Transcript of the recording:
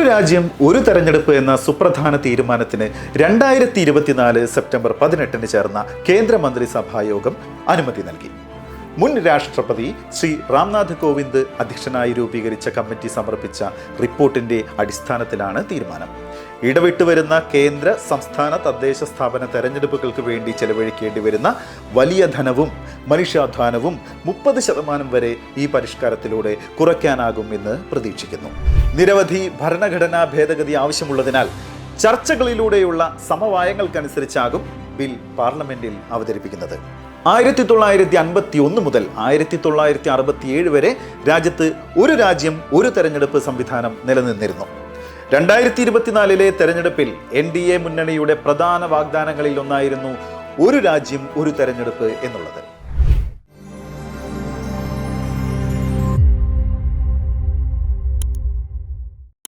രാജ്യം ഒരു തെരഞ്ഞെടുപ്പ് എന്ന സുപ്രധാന തീരുമാനത്തിന് 2024 സെപ്റ്റംബർ 18 ചേർന്ന കേന്ദ്രമന്ത്രിസഭാ യോഗം അനുമതി നൽകി. മുൻ രാഷ്ട്രപതി ശ്രീ രാംനാഥ് കോവിന്ദ് അധ്യക്ഷനായി രൂപീകരിച്ച കമ്മിറ്റി സമർപ്പിച്ച റിപ്പോർട്ടിന്റെ അടിസ്ഥാനത്തിലാണ് തീരുമാനം. ഇടവിട്ട് വരുന്ന കേന്ദ്ര, സംസ്ഥാന, തദ്ദേശ സ്ഥാപന തെരഞ്ഞെടുപ്പുകൾക്ക് വേണ്ടി ചെലവഴിക്കേണ്ടി വരുന്ന വലിയ ധനവും മനുഷ്യാധ്വാനവും 30% വരെ ഈ പരിഷ്കാരത്തിലൂടെ കുറയ്ക്കാനാകും എന്ന് പ്രതീക്ഷിക്കുന്നു. നിരവധി ഭരണഘടനാ ഭേദഗതി ആവശ്യമുള്ളതിനാൽ ചർച്ചകളിലൂടെയുള്ള സമവായങ്ങൾക്കനുസരിച്ചാകും ബിൽ പാർലമെന്റിൽ അവതരിപ്പിക്കുന്നത്. 1951 മുതൽ 1967 വരെ രാജ്യത്ത് ഒരു രാജ്യം ഒരു തെരഞ്ഞെടുപ്പ് സംവിധാനം നിലനിന്നിരുന്നു. 2024 തെരഞ്ഞെടുപ്പിൽ NDA മുന്നണിയുടെ പ്രധാന വാഗ്ദാനങ്ങളിൽ ഒന്നായിരുന്നു ഒരു രാജ്യം ഒരു തെരഞ്ഞെടുപ്പ് എന്നുള്ളത്.